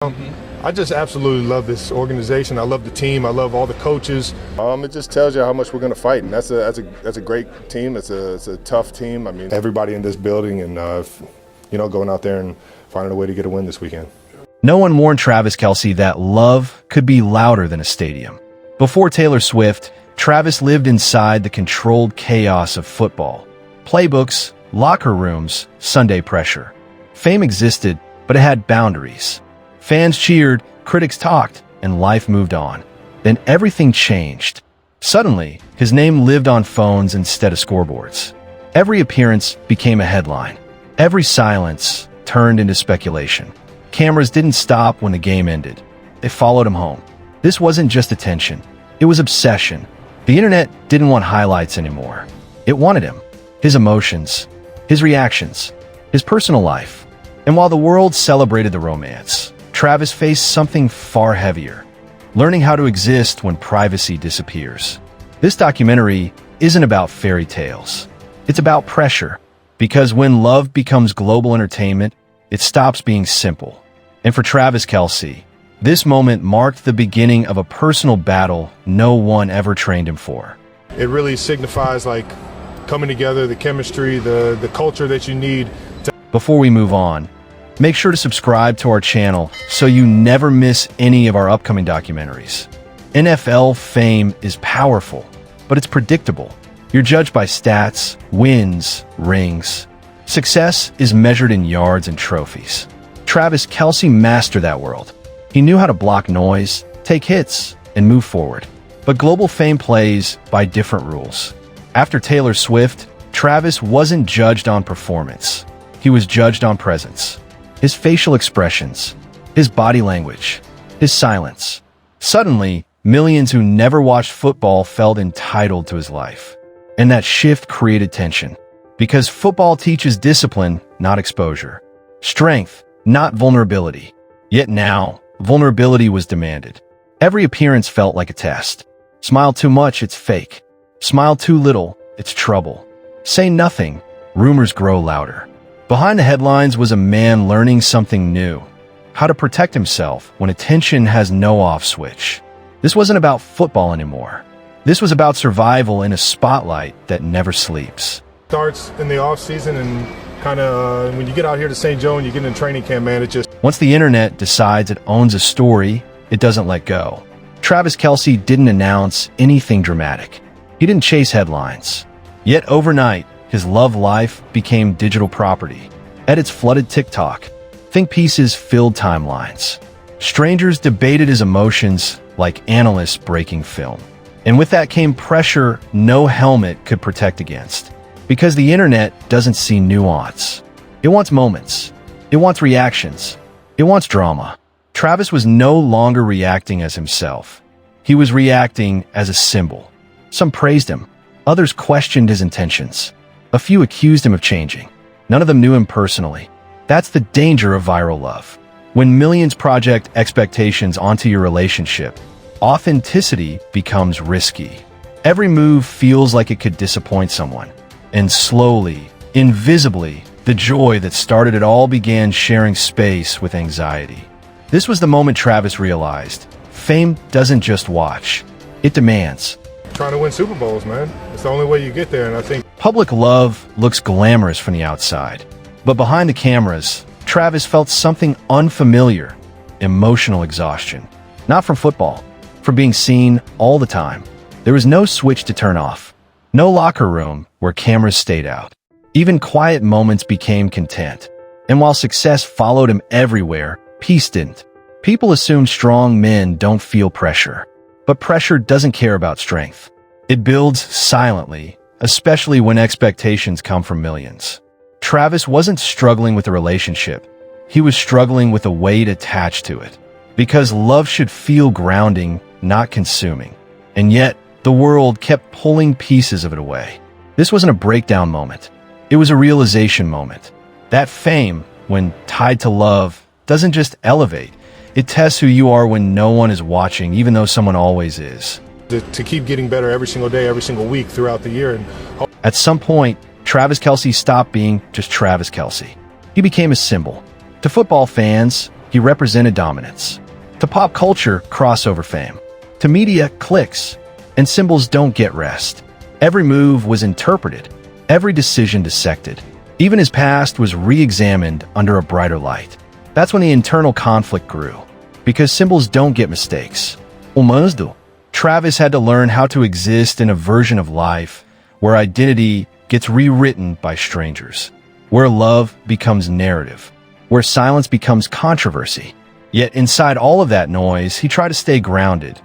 I just absolutely love this organization. I love the team. I love all the coaches. It just tells you how much we're going to fight, and that's a great team. It's a tough team. I mean, everybody in this building, and going out there and finding a way to get a win this weekend. No one warned Travis Kelce that love could be louder than a stadium. Before Taylor Swift, Travis lived inside the controlled chaos of football. Playbooks, locker rooms, Sunday pressure. Fame existed, but it had boundaries. Fans cheered, critics talked, and life moved on. Then everything changed. Suddenly, his name lived on phones instead of scoreboards. Every appearance became a headline. Every silence turned into speculation. Cameras didn't stop when the game ended. They followed him home. This wasn't just attention. It was obsession. The internet didn't want highlights anymore. It wanted him. His emotions. His reactions. His personal life. And while the world celebrated the romance, Travis faced something far heavier. Learning how to exist when privacy disappears. This documentary isn't about fairy tales. It's about pressure. Because when love becomes global entertainment, it stops being simple. And for Travis Kelce, this moment marked the beginning of a personal battle no one ever trained him for. It really signifies like coming together, the chemistry, the culture that you need. Before we move on, make sure to subscribe to our channel so you never miss any of our upcoming documentaries. NFL fame is powerful, but it's predictable. You're judged by stats, wins, rings. Success is measured in yards and trophies. Travis Kelce mastered that world. He knew how to block noise, take hits, and move forward. But global fame plays by different rules. After Taylor Swift, Travis wasn't judged on performance. He was judged on presence. His facial expressions, his body language, his silence. Suddenly, millions who never watched football felt entitled to his life. And that shift created tension. Because football teaches discipline, not exposure. Strength, not vulnerability. Yet now, vulnerability was demanded. Every appearance felt like a test. Smile too much, it's fake. Smile too little, it's trouble. Say nothing, rumors grow louder. Behind the headlines was a man learning something new. How to protect himself when attention has no off switch. This wasn't about football anymore. This was about survival in a spotlight that never sleeps. Starts in the off season and kind of when you get out here to St. Joe and you get in training camp, man, it just... Once the internet decides it owns a story, it doesn't let go. Travis Kelce didn't announce anything dramatic. He didn't chase headlines. Yet overnight, his love life became digital property. Edits flooded TikTok. Think pieces filled timelines. Strangers debated his emotions like analysts breaking film. And with that came pressure no helmet could protect against. Because the internet doesn't see nuance. It wants moments. It wants reactions. It wants drama. Travis was no longer reacting as himself. He was reacting as a symbol. Some praised him. Others questioned his intentions. A few accused him of changing. None of them knew him personally. That's the danger of viral love. When millions project expectations onto your relationship, authenticity becomes risky. Every move feels like it could disappoint someone. And slowly, invisibly, the joy that started it all began sharing space with anxiety. This was the moment Travis realized, fame doesn't just watch, it demands. Trying to win Super Bowls, man. It's the only way you get there, and I think... Public love looks glamorous from the outside. But behind the cameras, Travis felt something unfamiliar, emotional exhaustion. Not from football, from being seen all the time. There was no switch to turn off. No locker room where cameras stayed out. Even quiet moments became content. And while success followed him everywhere, peace didn't. People assume strong men don't feel pressure. But pressure doesn't care about strength. It builds silently, especially when expectations come from millions. Travis wasn't struggling with a relationship. He was struggling with a weight attached to it. Because love should feel grounding, not consuming. And yet, the world kept pulling pieces of it away. This wasn't a breakdown moment. It was a realization moment. That fame, when tied to love, doesn't just elevate. It tests who you are when no one is watching, even though someone always is. To keep getting better every single day, every single week throughout the year. At some point, Travis Kelce stopped being just Travis Kelce. He became a symbol. To football fans, he represented dominance. To pop culture, crossover fame. To media, clicks. And symbols don't get rest. Every move was interpreted, every decision dissected. Even his past was re-examined under a brighter light. That's when the internal conflict grew, because symbols don't get mistakes. Humans do. Travis had to learn how to exist in a version of life where identity gets rewritten by strangers, where love becomes narrative, where silence becomes controversy. Yet inside all of that noise, he tried to stay grounded,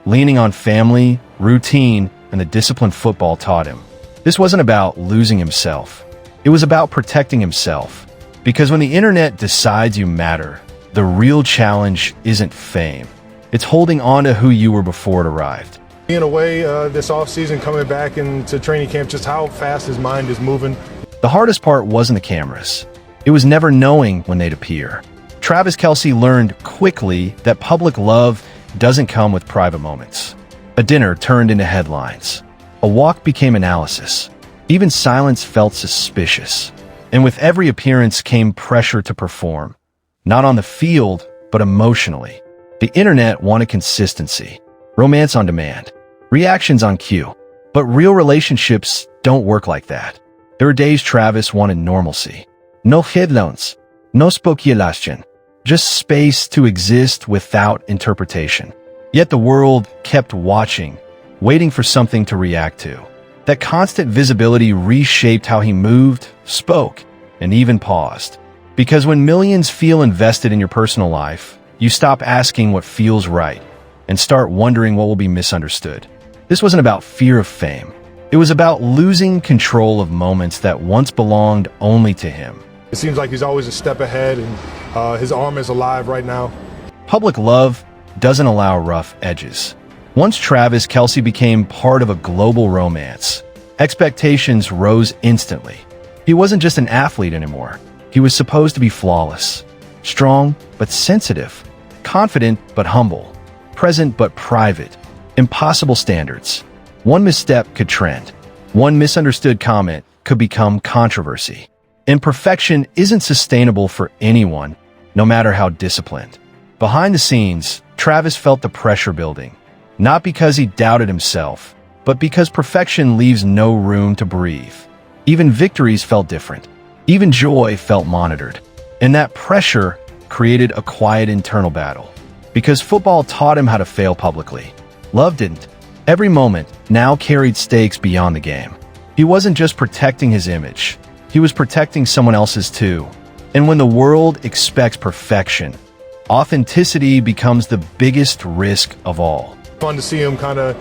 leaning on family, routine, and the discipline football taught him. This wasn't about losing himself. It was about protecting himself. Because when the internet decides you matter, the real challenge isn't fame. It's holding on to who you were before it arrived. Being away this offseason, coming back into training camp, just how fast his mind is moving. The hardest part wasn't the cameras. It was never knowing when they'd appear. Travis Kelce learned quickly that public love doesn't come with private moments. A dinner turned into headlines. A walk became analysis. Even silence felt suspicious. And with every appearance came pressure to perform. Not on the field, but emotionally. The internet wanted consistency. Romance on demand. Reactions on cue. But real relationships don't work like that. There were days Travis wanted normalcy. No headlines. No speculation. Just space to exist without interpretation. Yet the world kept watching, waiting for something to react to. That constant visibility reshaped how he moved, spoke, and even paused. Because when millions feel invested in your personal life, you stop asking what feels right and start wondering what will be misunderstood. This wasn't about fear of fame. It was about losing control of moments that once belonged only to him. It seems like he's always a step ahead, and his arm is alive right now. Public love doesn't allow rough edges. Once Travis Kelce became part of a global romance, expectations rose instantly. He wasn't just an athlete anymore. He was supposed to be flawless, strong but sensitive, confident but humble, present but private. Impossible standards. One misstep could trend. One misunderstood comment could become controversy. Imperfection isn't sustainable for anyone, no matter how disciplined. Behind the scenes, Travis felt the pressure building. Not because he doubted himself, but because perfection leaves no room to breathe. Even victories felt different. Even joy felt monitored. And that pressure created a quiet internal battle. Because football taught him how to fail publicly. Love didn't. Every moment now carried stakes beyond the game. He wasn't just protecting his image. He was protecting someone else's too. And when the world expects perfection, authenticity becomes the biggest risk of all. Fun to see him kind of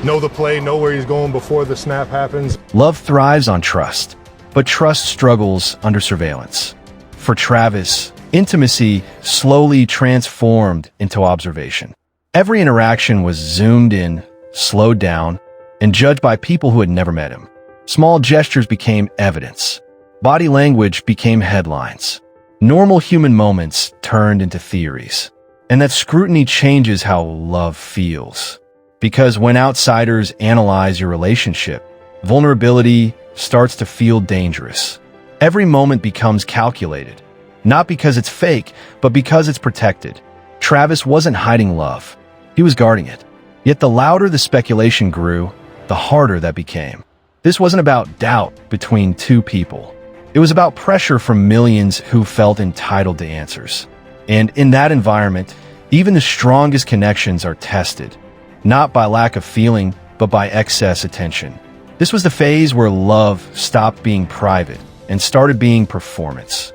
know the play, know where he's going before the snap happens. Love thrives on trust, but trust struggles under surveillance. For Travis, intimacy slowly transformed into observation. Every interaction was zoomed in, slowed down, and judged by people who had never met him. Small gestures became evidence. Body language became headlines. Normal human moments turned into theories. And that scrutiny changes how love feels. Because when outsiders analyze your relationship, vulnerability starts to feel dangerous. Every moment becomes calculated. Not because it's fake, but because it's protected. Travis wasn't hiding love. He was guarding it. Yet the louder the speculation grew, the harder that became. This wasn't about doubt between two people. It was about pressure from millions who felt entitled to answers. And in that environment, even the strongest connections are tested, not by lack of feeling, but by excess attention. This was the phase where love stopped being private and started being performance.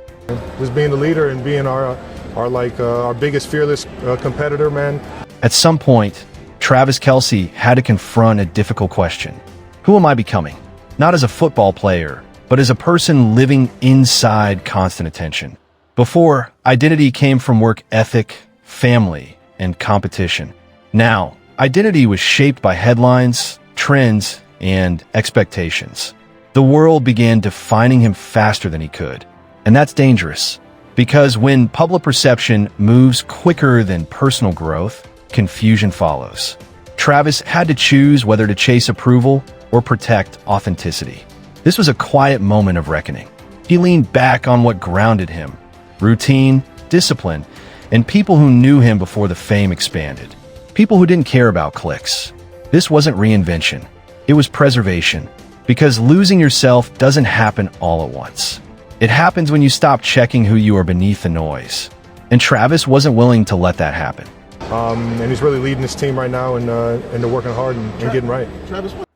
Just being the leader and being our biggest fearless competitor, man. At some point, Travis Kelce had to confront a difficult question. Who am I becoming? Not as a football player, but as a person living inside constant attention. Before, identity came from work ethic, family, and competition. Now, identity was shaped by headlines, trends, and expectations. The world began defining him faster than he could. And that's dangerous, because when public perception moves quicker than personal growth, confusion follows. Travis had to choose whether to chase approval or protect authenticity. This was a quiet moment of reckoning. He leaned back on what grounded him: routine, discipline, and people who knew him before the fame expanded. People who didn't care about clicks. This wasn't reinvention. It was preservation. Because losing yourself doesn't happen all at once. It happens when you stop checking who you are beneath the noise. And Travis wasn't willing to let that happen. And he's really leading his team right now and they're working hard and getting right.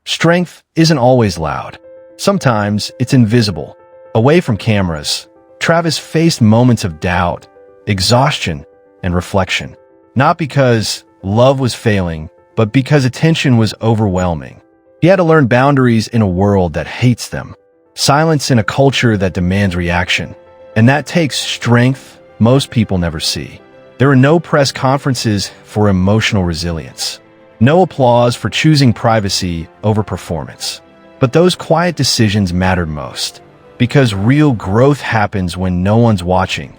Strength isn't always loud. Sometimes it's invisible. Away from cameras, Travis faced moments of doubt, exhaustion, and reflection. Not because love was failing, but because attention was overwhelming. He had to learn boundaries in a world that hates them, silence in a culture that demands reaction. And that takes strength most people never see. There are no press conferences for emotional resilience. No applause for choosing privacy over performance. But those quiet decisions mattered most, because real growth happens when no one's watching,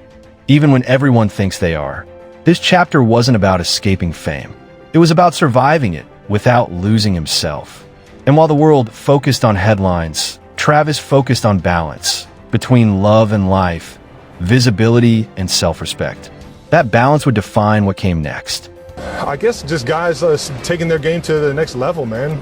even when everyone thinks they are. This chapter wasn't about escaping fame. It was about surviving it without losing himself. And while the world focused on headlines, Travis focused on balance between love and life, visibility and self-respect. That balance would define what came next. I guess just guys taking their game to the next level, man.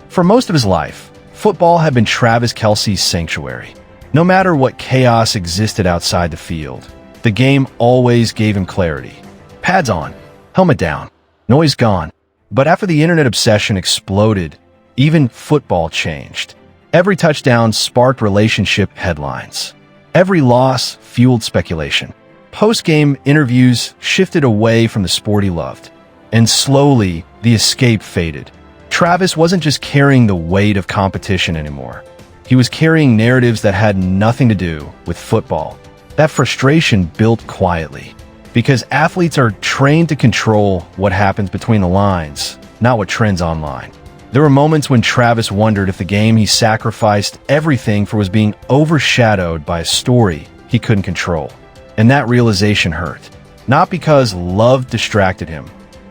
For most of his life, football had been Travis Kelce's sanctuary. No matter what chaos existed outside the field, the game always gave him clarity. Pads on, helmet down, noise gone. But after the internet obsession exploded, even football changed. Every touchdown sparked relationship headlines. Every loss fueled speculation. Post-game interviews shifted away from the sport he loved. And slowly, the escape faded. Travis wasn't just carrying the weight of competition anymore. He was carrying narratives that had nothing to do with football. That frustration built quietly. Because athletes are trained to control what happens between the lines, not what trends online. There were moments when Travis wondered if the game he sacrificed everything for was being overshadowed by a story he couldn't control. And that realization hurt. Not because love distracted him,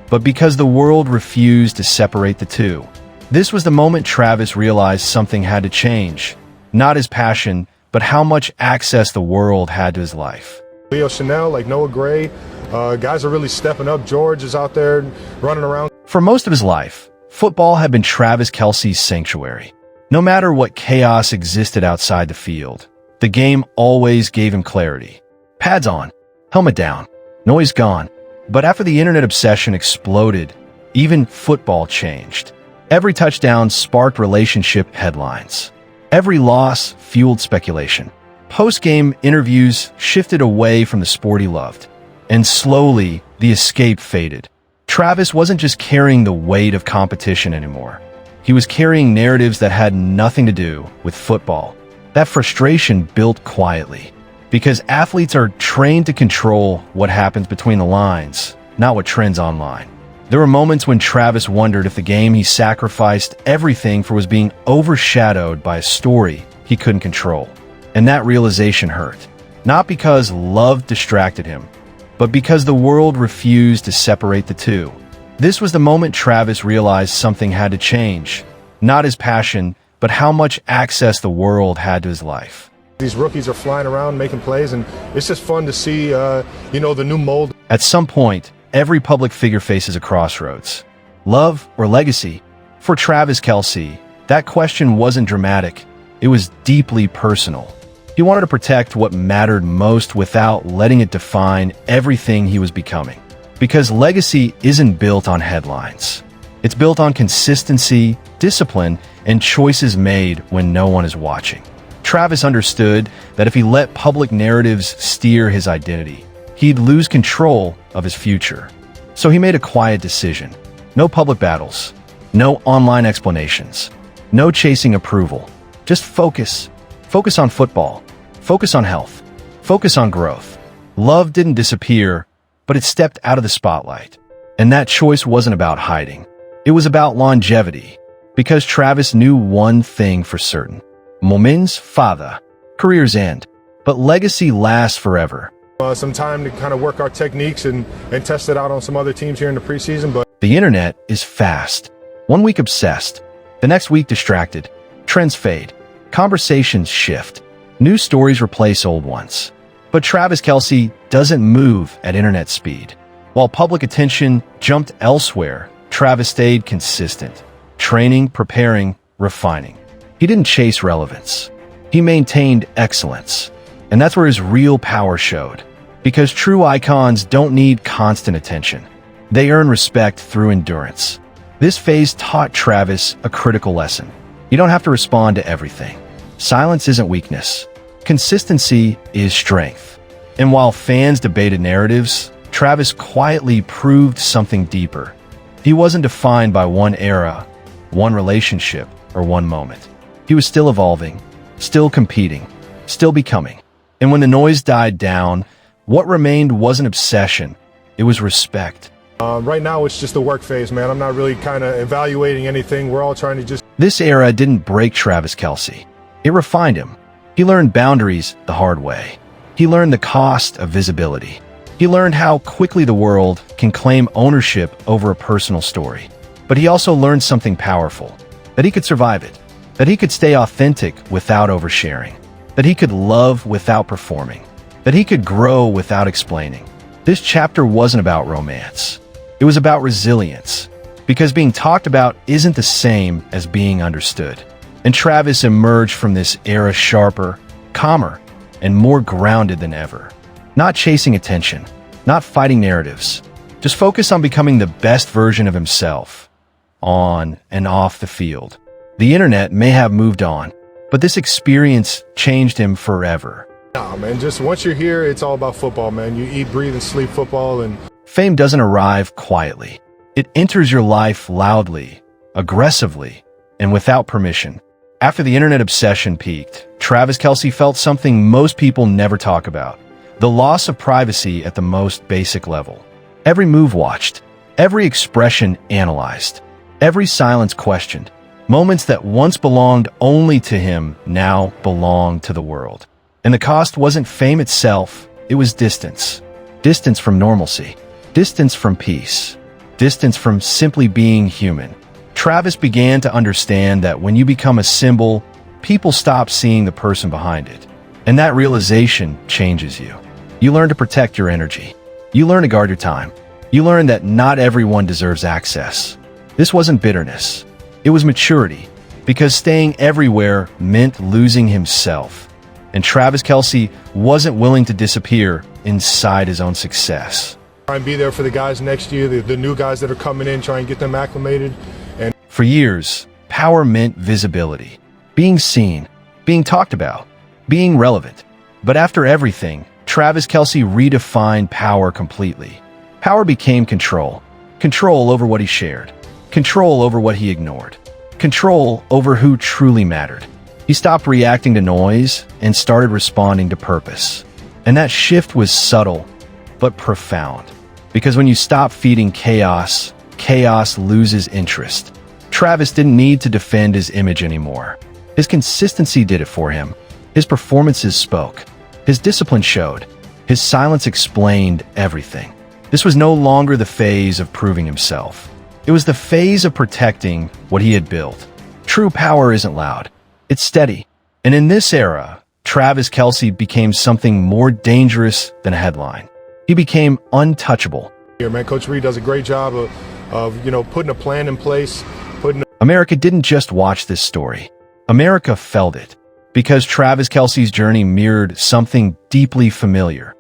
but because the world refused to separate the two. This was the moment Travis realized something had to change. Not his passion, but how much access the world had to his life. Leo Chanel, Noah Gray, guys are really stepping up. George is out there running around. For most of his life, football had been Travis Kelce's sanctuary. No matter what chaos existed outside the field, the game always gave him clarity. Pads on, helmet down, noise gone. But after the internet obsession exploded, even football changed. Every touchdown sparked relationship headlines. Every loss fueled speculation. Post-game interviews shifted away from the sport he loved. And slowly, the escape faded. Travis wasn't just carrying the weight of competition anymore. He was carrying narratives that had nothing to do with football. That frustration built quietly. Because athletes are trained to control what happens between the lines, not what trends online. There were moments when Travis wondered if the game he sacrificed everything for was being overshadowed by a story he couldn't control. And that realization hurt. Not because love distracted him, but because the world refused to separate the two. This was the moment Travis realized something had to change. Not his passion, but how much access the world had to his life. These rookies are flying around making plays, and it's just fun to see, the new mold. At some point, every public figure faces a crossroads. Love or legacy? For Travis Kelce, that question wasn't dramatic. It was deeply personal. He wanted to protect what mattered most without letting it define everything he was becoming. Because legacy isn't built on headlines. It's built on consistency, discipline, and choices made when no one is watching. Travis understood that if he let public narratives steer his identity, he'd lose control of his future. So he made a quiet decision. No public battles. No online explanations. No chasing approval. Just focus. Focus on football. Focus on health. Focus on growth. Love didn't disappear, but it stepped out of the spotlight. And that choice wasn't about hiding. It was about longevity. Because Travis knew one thing for certain. Moments fada. Careers end. But legacy lasts forever. Some time to kind of work our techniques and test it out on some other teams here in the preseason. But the internet is fast. One week obsessed. The next week distracted. Trends fade. Conversations shift. New stories replace old ones. But Travis Kelce doesn't move at internet speed. While public attention jumped elsewhere, Travis stayed consistent, training, preparing, refining. He didn't chase relevance. He maintained excellence. And that's where his real power showed. Because true icons don't need constant attention. They earn respect through endurance. This phase taught Travis a critical lesson. You don't have to respond to everything. Silence isn't weakness. Consistency is strength. And while fans debated narratives, Travis quietly proved something deeper. He wasn't defined by one era, one relationship, or one moment. He was still evolving, still competing, still becoming. And when the noise died down, what remained wasn't obsession, it was respect. Right now, it's just the work phase, man. I'm not really kind of evaluating anything. We're all trying to just... This era didn't break Travis Kelce. It refined him. He learned boundaries the hard way. He learned the cost of visibility. He learned how quickly the world can claim ownership over a personal story. But he also learned something powerful, that he could survive it, that he could stay authentic without oversharing, that he could love without performing, that he could grow without explaining. This chapter wasn't about romance. It was about resilience, because being talked about isn't the same as being understood. And Travis emerged from this era sharper, calmer, and more grounded than ever. Not chasing attention, not fighting narratives, just focus on becoming the best version of himself, on and off the field. The internet may have moved on, but this experience changed him forever. Nah, man, just once you're here, it's all about football, man. You eat, breathe, and sleep football, and... Fame doesn't arrive quietly. It enters your life loudly, aggressively, and without permission. After the internet obsession peaked, Travis Kelce felt something most people never talk about: the loss of privacy at the most basic level. Every move watched, every expression analyzed, every silence questioned. Moments that once belonged only to him now belong to the world. And the cost wasn't fame itself, it was distance. Distance from normalcy. Distance from peace. Distance from simply being human. Travis began to understand that when you become a symbol, people stop seeing the person behind it. And that realization changes you. You learn to protect your energy. You learn to guard your time. You learn that not everyone deserves access. This wasn't bitterness. It was maturity, because staying everywhere meant losing himself. And Travis Kelce wasn't willing to disappear inside his own success. Try and be there for the guys next year, the new guys that are coming in, try and get them acclimated. And for years, power meant visibility, being seen, being talked about, being relevant. But after everything, Travis Kelce redefined power completely. Power became control. Control over what he shared. Control over what he ignored. Control over who truly mattered. He stopped reacting to noise and started responding to purpose. And that shift was subtle, but profound. Because when you stop feeding chaos, chaos loses interest. Travis didn't need to defend his image anymore. His consistency did it for him. His performances spoke. His discipline showed. His silence explained everything. This was no longer the phase of proving himself. It was the phase of protecting what he had built. True power isn't loud. It's steady. And in this era, Travis Kelce became something more dangerous than a headline. He became untouchable. here, man, Coach Reed does a great job of putting a plan in place, America didn't just watch this story. America felt it. Because Travis Kelce's journey mirrored something deeply familiar.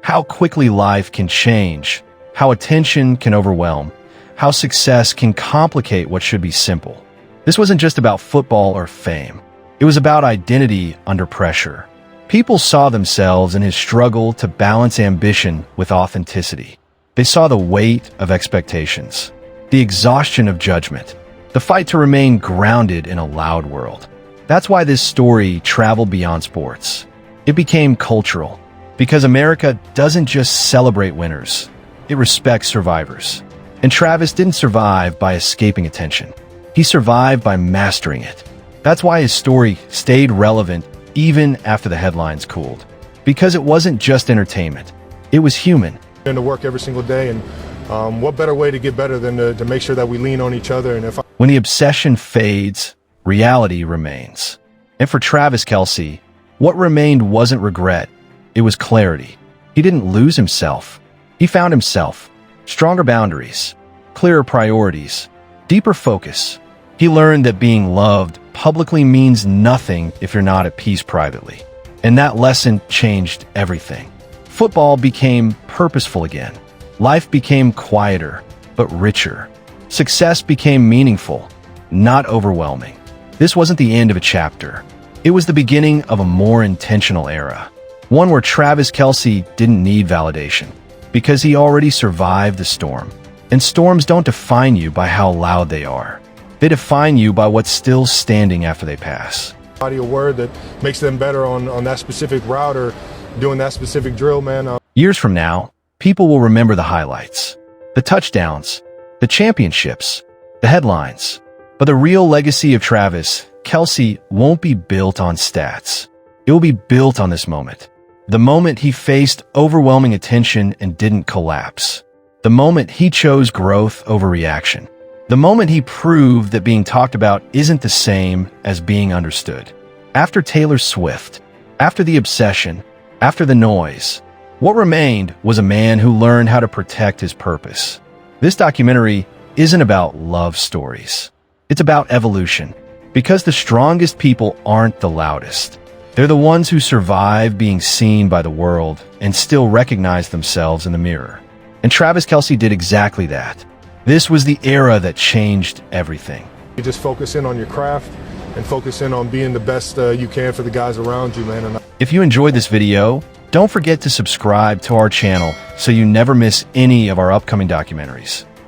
How quickly life can change, how attention can overwhelm, how success can complicate what should be simple. This wasn't just about football or fame. It was about identity under pressure. People saw themselves in his struggle to balance ambition with authenticity. They saw the weight of expectations, the exhaustion of judgment, the fight to remain grounded in a loud world. That's why this story traveled beyond sports. It became cultural, because America doesn't just celebrate winners, it respects survivors. And Travis didn't survive by escaping attention. He survived by mastering it. That's why his story stayed relevant even after the headlines cooled. Because it wasn't just entertainment, it was human. to work every single day, and what better way to get better than to make sure that we lean on each other. And When the obsession fades, reality remains. And for Travis Kelce, what remained wasn't regret, it was clarity. He didn't lose himself. He found himself. Stronger boundaries, clearer priorities, deeper focus. He learned that being loved publicly means nothing if you're not at peace privately. And that lesson changed everything. Football became purposeful again. Life became quieter, but richer. Success became meaningful, not overwhelming. This wasn't the end of a chapter. It was the beginning of a more intentional era. One where Travis Kelce didn't need validation, because he already survived the storm. And storms don't define you by how loud they are. They define you by what's still standing after they pass. Body of word that makes them better on that specific route or doing that specific drill, man. Years from now, people will remember the highlights, the touchdowns, the championships, the headlines. But the real legacy of Travis Kelce won't be built on stats. It will be built on this moment. The moment he faced overwhelming attention and didn't collapse. The moment he chose growth over reaction. The moment he proved that being talked about isn't the same as being understood. After Taylor Swift, after the obsession, after the noise, what remained was a man who learned how to protect his purpose. This documentary isn't about love stories. It's about evolution. Because the strongest people aren't the loudest. They're the ones who survive being seen by the world and still recognize themselves in the mirror. And Travis Kelce did exactly that. This was the era that changed everything. You just focus in on your craft and focus in on being the best you can for the guys around you, man. And If you enjoyed this video, don't forget to subscribe to our channel so you never miss any of our upcoming documentaries.